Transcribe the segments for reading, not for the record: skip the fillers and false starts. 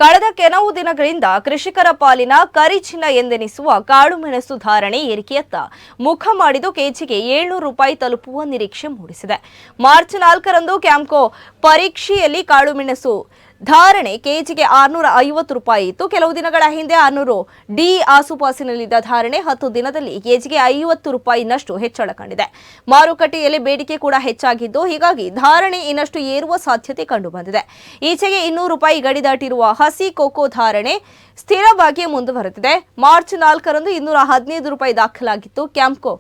ಕಳೆದ ಕೆಲವು ದಿನಗಳಿಂದ ಕೃಷಿಕರ ಪಾಲಿನ ಕರಿಚಿನ್ನ ಎಂದೆನಿಸುವ ಕಾಳುಮೆಣಸು ಧಾರಣೆ ಏರಿಕೆಯತ್ತ ಮುಖ ಮಾಡಿದ್ದು ಕೆಜಿಗೆ 700 ರೂಪಾಯಿ ತಲುಪುವ ನಿರೀಕ್ಷೆ ಮೂಡಿಸಿದೆ. ಮಾರ್ಚ್ 4ರಂದು ಕ್ಯಾಂಪ್ಕೋ ಪರೀಕ್ಷೆಯಲ್ಲಿ ಕಾಳುಮೆಣಸು ಧಾರಣೆ ಕೆಜಿಗೆ 650 ರೂಪಾಯಿ ಇತ್ತು. ಕೆಲವು ದಿನಗಳ ಹಿಂದೆ 600 ಡಿ ಆಸುಪಾಸಿನಲ್ಲಿದ್ದ ಧಾರಣೆ 10 ದಿನದಲ್ಲಿ ಕೆಜಿಗೆ 50 ರೂಪಾಯಿನಷ್ಟು ಹೆಚ್ಚಳ ಕಂಡಿದೆ. ಮಾರುಕಟ್ಟೆಯಲ್ಲಿ ಬೇಡಿಕೆ ಕೂಡ ಹೆಚ್ಚಾಗಿದ್ದು ಹೀಗಾಗಿ ಧಾರಣೆ ಇನ್ನಷ್ಟು ಏರುವ ಸಾಧ್ಯತೆ ಕಂಡುಬಂದಿದೆ. ಈಚೆಗೆ 200 ರೂಪಾಯಿ ಗಡಿ ದಾಟಿರುವ ಹಸಿ ಕೋಕೋ ಧಾರಣೆ ಸ್ಥಿರವಾಗಿ ಮುಂದುವರೆದಿದೆ. ಮಾರ್ಚ್ 4ರಂದು 215 ರೂಪಾಯಿ ದಾಖಲಾಗಿತ್ತು. ಕ್ಯಾಂಪ್ಕೋ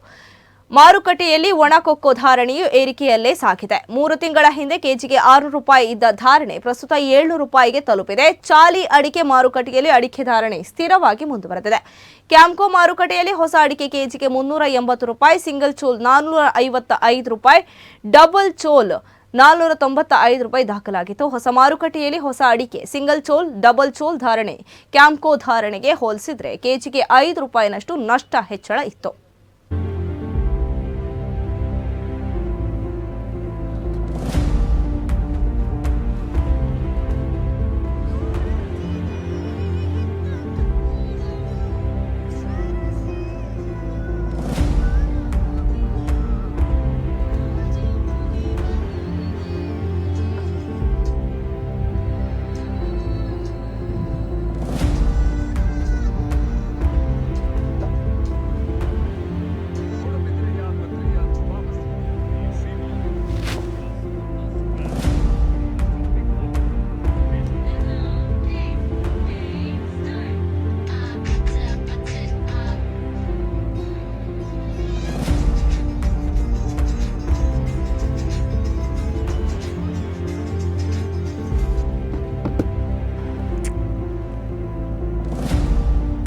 ಮಾರುಕಟ್ಟೆಯಲ್ಲಿ ಒಣ ಕೊಕ್ಕೋ ಧಾರಣೆಯು ಏರಿಕೆಯಲ್ಲೇ ಸಾಗಿದೆ. 3 ತಿಂಗಳ ಹಿಂದೆ ಕೆಜಿಗೆ 6 ರೂಪಾಯಿ ಇದ್ದ ಧಾರಣೆ ಪ್ರಸ್ತುತ 700 ರೂಪಾಯಿಗೆ ತಲುಪಿದೆ. ಚಾಲಿ ಅಡಿಕೆ ಮಾರುಕಟ್ಟೆಯಲ್ಲಿ ಅಡಿಕೆ ಧಾರಣೆ ಸ್ಥಿರವಾಗಿ ಮುಂದುವರೆದಿದೆ. ಕ್ಯಾಂಪ್ಕೋ ಮಾರುಕಟ್ಟೆಯಲ್ಲಿ ಹೊಸ ಅಡಿಕೆ ಕೆಜಿಗೆ 380 ರೂಪಾಯಿ, ಸಿಂಗಲ್ ಚೋಲ್ 455 ರೂಪಾಯಿ, ಡಬಲ್ ಚೋಲ್ 495 ರೂಪಾಯಿ ದಾಖಲಾಗಿತ್ತು. ಹೊಸ ಮಾರುಕಟ್ಟೆಯಲ್ಲಿ ಹೊಸ ಅಡಿಕೆ ಸಿಂಗಲ್ ಚೋಲ್, ಡಬಲ್ ಚೋಲ್ ಧಾರಣೆ ಕ್ಯಾಂಪ್ಕೋ ಧಾರಣೆಗೆ ಹೋಲಿಸಿದ್ರೆ ಕೆಜಿಗೆ 5 ರೂಪಾಯಿನಷ್ಟು ನಷ್ಟ ಹೆಚ್ಚಳ ಇತ್ತು.